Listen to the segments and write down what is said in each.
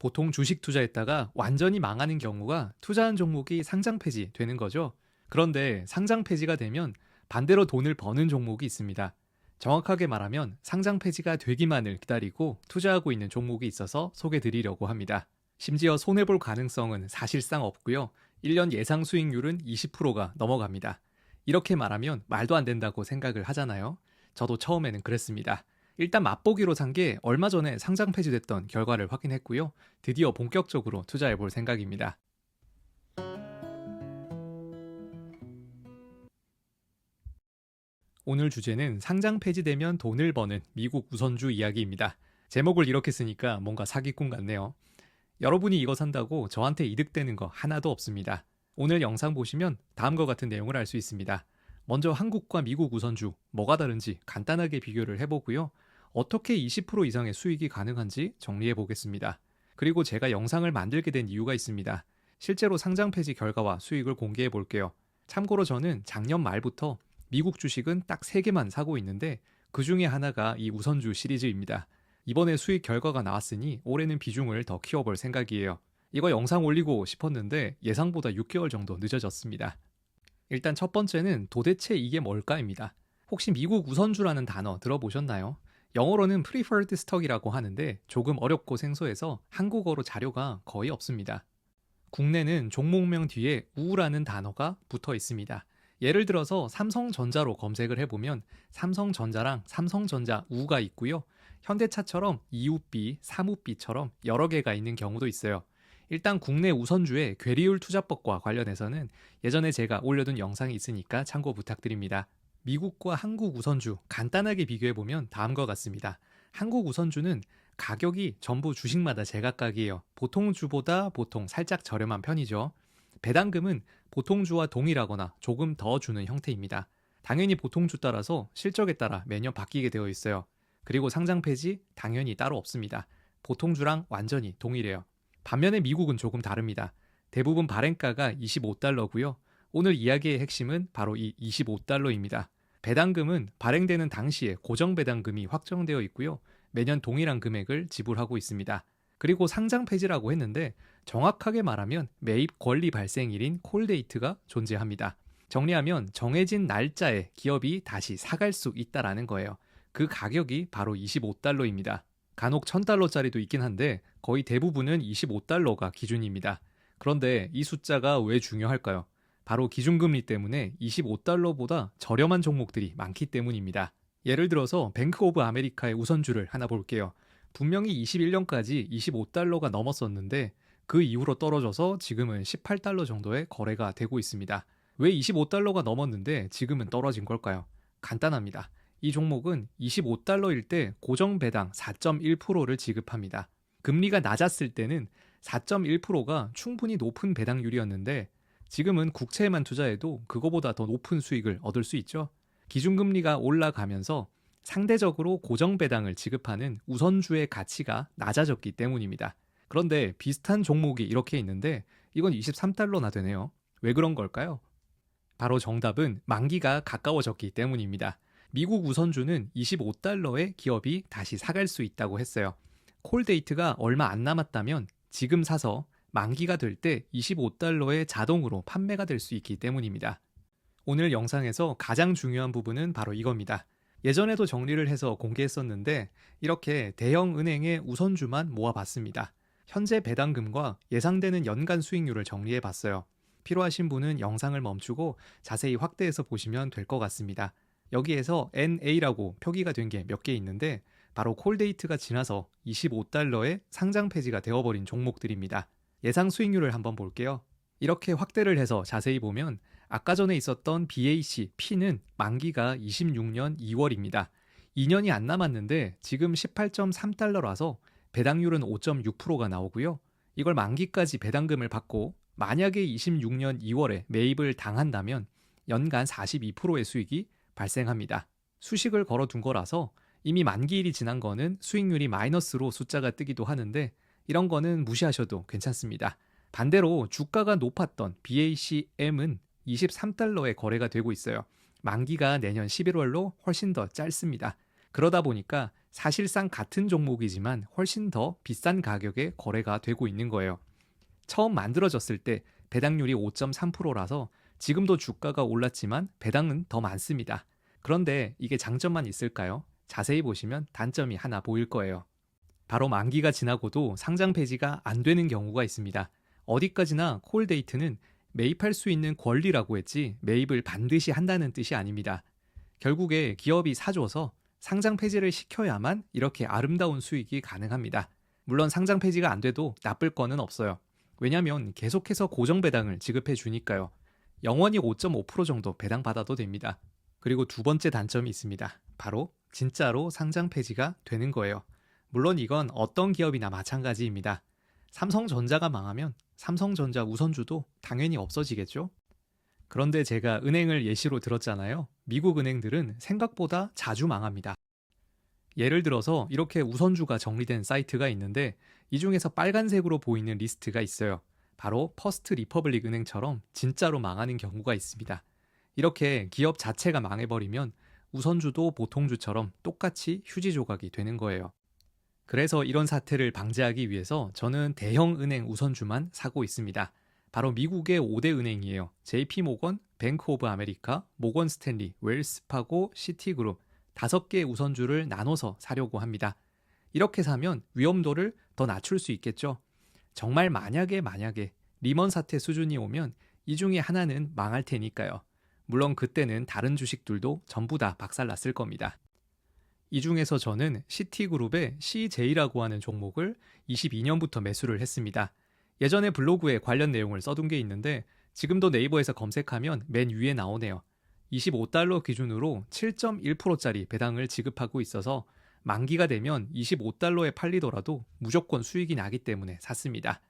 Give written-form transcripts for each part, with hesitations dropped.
보통 주식 투자했다가 완전히 망하는 경우가 투자한 종목이 상장 폐지 되는 거죠. 그런데 상장 폐지가 되면 반대로 돈을 버는 종목이 있습니다. 정확하게 말하면 상장 폐지가 되기만을 기다리고 투자하고 있는 종목이 있어서 소개드리려고 합니다. 심지어 손해볼 가능성은 사실상 없고요. 1년 예상 수익률은 20%가 넘어갑니다. 이렇게 말하면 말도 안 된다고 생각을 하잖아요. 저도 처음에는 그랬습니다. 일단 맛보기로 산 게 얼마 전에 상장 폐지됐던 결과를 확인했고요. 드디어 본격적으로 투자해 볼 생각입니다. 오늘 주제는 상장 폐지되면 돈을 버는 미국 우선주 이야기입니다. 제목을 이렇게 쓰니까 뭔가 사기꾼 같네요. 여러분이 이거 산다고 저한테 이득되는 거 하나도 없습니다. 오늘 영상 보시면 다음과 같은 내용을 알 수 있습니다. 먼저 한국과 미국 우선주 뭐가 다른지 간단하게 비교를 해보고요. 어떻게 20% 이상의 수익이 가능한지 정리해 보겠습니다. 그리고 제가 영상을 만들게 된 이유가 있습니다. 실제로 상장 폐지 결과와 수익을 공개해 볼게요. 참고로 저는 작년 말부터 미국 주식은 딱 3개만 사고 있는데 그 중에 하나가 이 우선주 시리즈입니다. 이번에 수익 결과가 나왔으니 올해는 비중을 더 키워볼 생각이에요. 이거 영상 올리고 싶었는데 예상보다 6개월 정도 늦어졌습니다. 일단 첫 번째는 도대체 이게 뭘까입니다. 혹시 미국 우선주라는 단어 들어보셨나요? 영어로는 preferred stock이라고 하는데 조금 어렵고 생소해서 한국어로 자료가 거의 없습니다. 국내는 종목명 뒤에 우라는 단어가 붙어 있습니다. 예를 들어서 삼성전자로 검색을 해보면 삼성전자랑 삼성전자 우가 있고요. 현대차처럼 2우B, 3우B처럼 여러 개가 있는 경우도 있어요. 일단 국내 우선주의 괴리율 투자법과 관련해서는 예전에 제가 올려둔 영상이 있으니까 참고 부탁드립니다. 미국과 한국 우선주 간단하게 비교해보면 다음과 같습니다. 한국 우선주는 가격이 전부 주식마다 제각각이에요. 보통 주보다 보통 살짝 저렴한 편이죠. 배당금은 보통 주와 동일하거나 조금 더 주는 형태입니다. 당연히 보통 주 따라서 실적에 따라 매년 바뀌게 되어 있어요. 그리고 상장 폐지 당연히 따로 없습니다. 보통 주랑 완전히 동일해요. 반면에 미국은 조금 다릅니다. 대부분 발행가가 25달러고요. 오늘 이야기의 핵심은 바로 이 25달러입니다. 배당금은 발행되는 당시에 고정 배당금이 확정되어 있고요. 매년 동일한 금액을 지불하고 있습니다. 그리고 상장 폐지라고 했는데 정확하게 말하면 매입 권리 발생일인 콜데이트가 존재합니다. 정리하면 정해진 날짜에 기업이 다시 사갈 수 있다라는 거예요. 그 가격이 바로 25달러입니다. 간혹 1000달러짜리도 있긴 한데 거의 대부분은 25달러가 기준입니다. 그런데 이 숫자가 왜 중요할까요? 바로 기준금리 때문에 25달러보다 저렴한 종목들이 많기 때문입니다. 예를 들어서 뱅크 오브 아메리카의 우선주를 하나 볼게요. 분명히 21년까지 25달러가 넘었었는데 그 이후로 떨어져서 지금은 18달러 정도의 거래가 되고 있습니다. 왜 25달러가 넘었는데 지금은 떨어진 걸까요? 간단합니다. 이 종목은 25달러일 때 고정 배당 4.1%를 지급합니다. 금리가 낮았을 때는 4.1%가 충분히 높은 배당률이었는데 지금은 국채에만 투자해도 그거보다 더 높은 수익을 얻을 수 있죠. 기준금리가 올라가면서 상대적으로 고정 배당을 지급하는 우선주의 가치가 낮아졌기 때문입니다. 그런데 비슷한 종목이 이렇게 있는데 이건 23달러나 되네요. 왜 그런 걸까요? 바로 정답은 만기가 가까워졌기 때문입니다. 미국 우선주는 25달러에 기업이 다시 사갈 수 있다고 했어요. 콜데이트가 얼마 안 남았다면 지금 사서 만기가 될 때 25달러에 자동으로 판매가 될 수 있기 때문입니다. 오늘 영상에서 가장 중요한 부분은 바로 이겁니다. 예전에도 정리를 해서 공개했었는데 이렇게 대형 은행의 우선주만 모아봤습니다. 현재 배당금과 예상되는 연간 수익률을 정리해봤어요. 필요하신 분은 영상을 멈추고 자세히 확대해서 보시면 될 것 같습니다. 여기에서 NA라고 표기가 된 게 몇 개 있는데 바로 콜데이트가 지나서 25달러에 상장 폐지가 되어버린 종목들입니다. 예상 수익률을 한번 볼게요. 이렇게 확대를 해서 자세히 보면 아까 전에 있었던 BAC, P는 만기가 26년 2월입니다. 2년이 안 남았는데 지금 18.3달러라서 배당률은 5.6%가 나오고요. 이걸 만기까지 배당금을 받고 만약에 26년 2월에 매입을 당한다면 연간 42%의 수익이 발생합니다. 수식을 걸어둔 거라서 이미 만기일이 지난 거는 수익률이 마이너스로 숫자가 뜨기도 하는데 이런 거는 무시하셔도 괜찮습니다. 반대로 주가가 높았던 BACM은 23달러에 거래가 되고 있어요. 만기가 내년 11월로 훨씬 더 짧습니다. 그러다 보니까 사실상 같은 종목이지만 훨씬 더 비싼 가격에 거래가 되고 있는 거예요. 처음 만들어졌을 때 배당률이 5.3%라서 지금도 주가가 올랐지만 배당은 더 많습니다. 그런데 이게 장점만 있을까요? 자세히 보시면 단점이 하나 보일 거예요. 바로 만기가 지나고도 상장 폐지가 안 되는 경우가 있습니다. 어디까지나 콜데이트는 매입할 수 있는 권리라고 했지 매입을 반드시 한다는 뜻이 아닙니다. 결국에 기업이 사줘서 상장 폐지를 시켜야만 이렇게 아름다운 수익이 가능합니다. 물론 상장 폐지가 안 돼도 나쁠 거는 없어요. 왜냐면 계속해서 고정 배당을 지급해 주니까요. 영원히 5.5% 정도 배당 받아도 됩니다. 그리고 두 번째 단점이 있습니다. 바로 진짜로 상장 폐지가 되는 거예요. 물론 이건 어떤 기업이나 마찬가지입니다. 삼성전자가 망하면 삼성전자 우선주도 당연히 없어지겠죠? 그런데 제가 은행을 예시로 들었잖아요. 미국 은행들은 생각보다 자주 망합니다. 예를 들어서 이렇게 우선주가 정리된 사이트가 있는데 이 중에서 빨간색으로 보이는 리스트가 있어요. 바로 퍼스트 리퍼블릭 은행처럼 진짜로 망하는 경우가 있습니다. 이렇게 기업 자체가 망해버리면 우선주도 보통주처럼 똑같이 휴지 조각이 되는 거예요. 그래서 이런 사태를 방지하기 위해서 저는 대형 은행 우선주만 사고 있습니다. 바로 미국의 5대 은행이에요. JP모건, 뱅크 오브 아메리카, 모건 스탠리, 웰스파고, 시티그룹 5개의 우선주를 나눠서 사려고 합니다. 이렇게 사면 위험도를 더 낮출 수 있겠죠. 정말 만약에 리먼 사태 수준이 오면 이 중에 하나는 망할 테니까요. 물론 그때는 다른 주식들도 전부 다 박살났을 겁니다. 이 중에서 저는 시티그룹의 CJ라고 하는 종목을 22년부터 매수를 했습니다. 예전에 블로그에 관련 내용을 써둔 게 있는데 지금도 네이버에서 검색하면 맨 위에 나오네요. 25달러 기준으로 7.1%짜리 배당을 지급하고 있어서 만기가 되면 25달러에 팔리더라도 무조건 수익이 나기 때문에 샀습니다.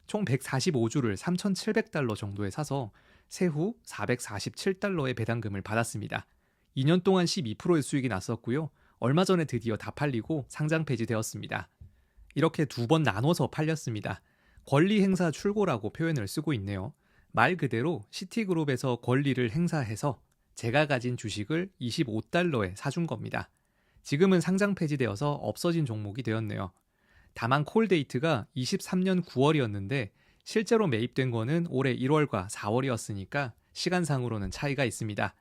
총 145주를 3,700달러 정도에 사서 세후 447달러의 배당금을 받았습니다. 2년 동안 12%의 수익이 났었고요. 얼마 전에 드디어 다 팔리고 상장 폐지되었습니다. 이렇게 2번 나눠서 팔렸습니다. 권리 행사 출고라고 표현을 쓰고 있네요. 말 그대로 시티그룹에서 권리를 행사해서 제가 가진 주식을 25달러에 사준 겁니다. 지금은 상장 폐지되어서 없어진 종목이 되었네요. 다만 콜데이트가 23년 9월이었는데 실제로 매입된 거는 올해 1월과 4월이었으니까 시간상으로는 차이가 있습니다.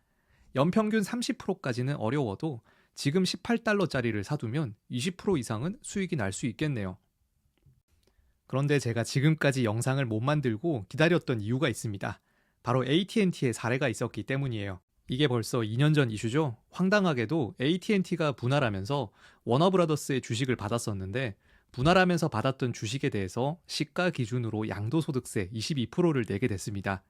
연평균 30%까지는 어려워도 지금 18달러짜리를 사두면 20% 이상은 수익이 날 수 있겠네요. 그런데 제가 지금까지 영상을 못 만들고 기다렸던 이유가 있습니다. 바로 AT&T의 사례가 있었기 때문이에요. 이게 벌써 2년 전 이슈죠. 황당하게도 AT&T가 분할하면서 워너브라더스의 주식을 받았었는데 분할하면서 받았던 주식에 대해서 시가 기준으로 양도소득세 22%를 내게 됐습니다.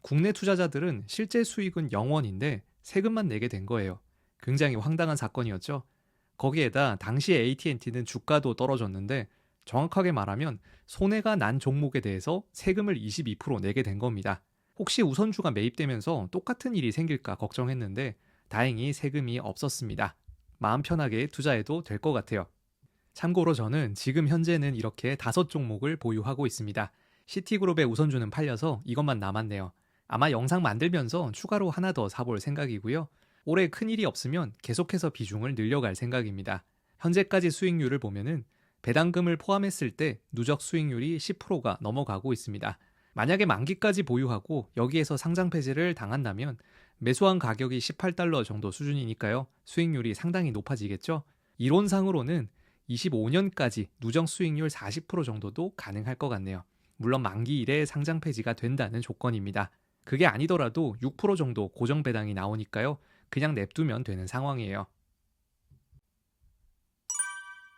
국내 투자자들은 실제 수익은 0원인데 세금만 내게 된 거예요. 굉장히 황당한 사건이었죠. 거기에다 당시 AT&T는 주가도 떨어졌는데 정확하게 말하면 손해가 난 종목에 대해서 세금을 22% 내게 된 겁니다. 혹시 우선주가 매입되면서 똑같은 일이 생길까 걱정했는데 다행히 세금이 없었습니다. 마음 편하게 투자해도 될 것 같아요. 참고로 저는 지금 현재는 이렇게 5종목을 보유하고 있습니다. 시티그룹의 우선주는 팔려서 이것만 남았네요. 아마 영상 만들면서 추가로 하나 더 사볼 생각이고요. 올해 큰일이 없으면 계속해서 비중을 늘려갈 생각입니다. 현재까지 수익률을 보면은 배당금을 포함했을 때 누적 수익률이 10%가 넘어가고 있습니다. 만약에 만기까지 보유하고 여기에서 상장 폐지를 당한다면 매수한 가격이 18달러 정도 수준이니까요. 수익률이 상당히 높아지겠죠. 이론상으로는 25년까지 누적 수익률 40% 정도도 가능할 것 같네요. 물론 만기 이래 상장 폐지가 된다는 조건입니다. 그게 아니더라도 6% 정도 고정 배당이 나오니까요. 그냥 냅두면 되는 상황이에요.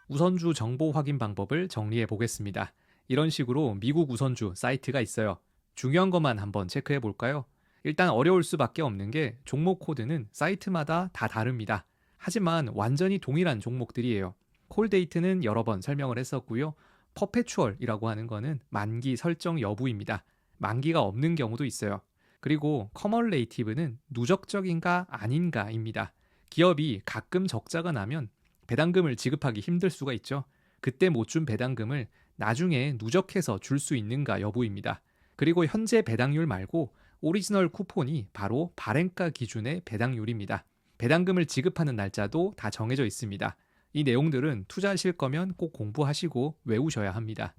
우선주 정보 확인 방법을 정리해 보겠습니다. 이런 식으로 미국 우선주 사이트가 있어요. 중요한 것만 한번 체크해 볼까요? 일단 어려울 수밖에 없는 게 종목 코드는 사이트마다 다 다릅니다. 하지만 완전히 동일한 종목들이에요. 콜데이트는 여러 번 설명을 했었고요. 퍼페추얼이라고 하는 거는 만기 설정 여부입니다. 만기가 없는 경우도 있어요. 그리고 커멀레이티브는 누적적인가 아닌가입니다. 기업이 가끔 적자가 나면 배당금을 지급하기 힘들 수가 있죠. 그때 못 준 배당금을 나중에 누적해서 줄 수 있는가 여부입니다. 그리고 현재 배당률 말고 오리지널 쿠폰이 바로 발행가 기준의 배당률입니다. 배당금을 지급하는 날짜도 다 정해져 있습니다. 이 내용들은 투자하실 거면 꼭 공부하시고 외우셔야 합니다.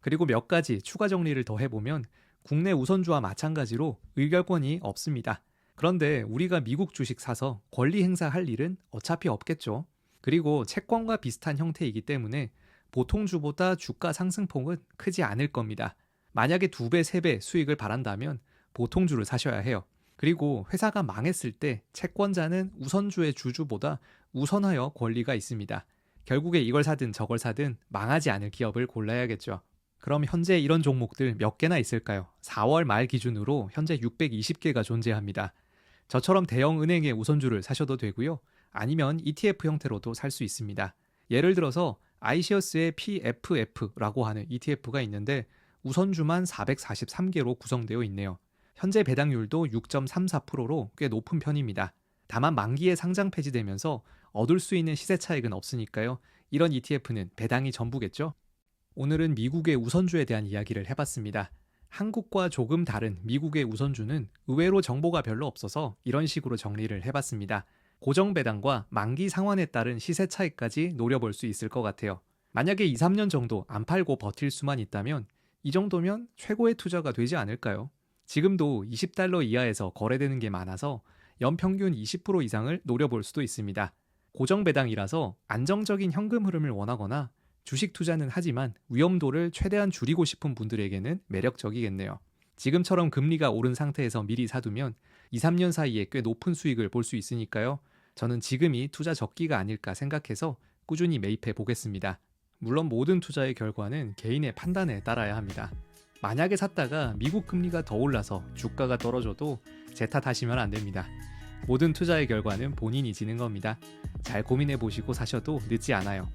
그리고 몇 가지 추가 정리를 더 해보면 국내 우선주와 마찬가지로 의결권이 없습니다. 그런데 우리가 미국 주식 사서 권리 행사할 일은 어차피 없겠죠. 그리고 채권과 비슷한 형태이기 때문에 보통 주보다 주가 상승폭은 크지 않을 겁니다. 만약에 2배, 3배 수익을 바란다면 보통 주를 사셔야 해요. 그리고 회사가 망했을 때 채권자는 우선주의 주주보다 우선하여 권리가 있습니다. 결국에 이걸 사든 저걸 사든 망하지 않을 기업을 골라야겠죠. 그럼 현재 이런 종목들 몇 개나 있을까요? 4월 말 기준으로 현재 620개가 존재합니다. 저처럼 대형 은행의 우선주를 사셔도 되고요. 아니면 ETF 형태로도 살 수 있습니다. 예를 들어서 iShares의 PFF라고 하는 ETF가 있는데 우선주만 443개로 구성되어 있네요. 현재 배당률도 6.34%로 꽤 높은 편입니다. 다만 만기에 상장 폐지되면서 얻을 수 있는 시세 차익은 없으니까요. 이런 ETF는 배당이 전부겠죠? 오늘은 미국의 우선주에 대한 이야기를 해봤습니다. 한국과 조금 다른 미국의 우선주는 의외로 정보가 별로 없어서 이런 식으로 정리를 해봤습니다. 고정 배당과 만기 상환에 따른 시세 차익까지 노려볼 수 있을 것 같아요. 만약에 2, 3년 정도 안 팔고 버틸 수만 있다면 이 정도면 최고의 투자가 되지 않을까요? 지금도 $20 이하에서 거래되는 게 많아서 연평균 20% 이상을 노려볼 수도 있습니다. 고정 배당이라서 안정적인 현금 흐름을 원하거나 주식 투자는 하지만 위험도를 최대한 줄이고 싶은 분들에게는 매력적이겠네요. 지금처럼 금리가 오른 상태에서 미리 사두면 2, 3년 사이에 꽤 높은 수익을 볼 수 있으니까요. 저는 지금이 투자 적기가 아닐까 생각해서 꾸준히 매입해 보겠습니다. 물론 모든 투자의 결과는 개인의 판단에 따라야 합니다. 만약에 샀다가 미국 금리가 더 올라서 주가가 떨어져도 제 탓하시면 안 됩니다. 모든 투자의 결과는 본인이 지는 겁니다. 잘 고민해 보시고 사셔도 늦지 않아요.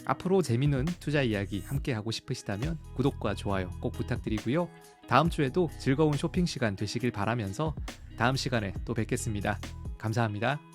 앞으로 재미있는 투자 이야기 함께 하고 싶으시다면 구독과 좋아요 꼭 부탁드리고요. 다음 주에도 즐거운 쇼핑 시간 되시길 바라면서 다음 시간에 또 뵙겠습니다. 감사합니다.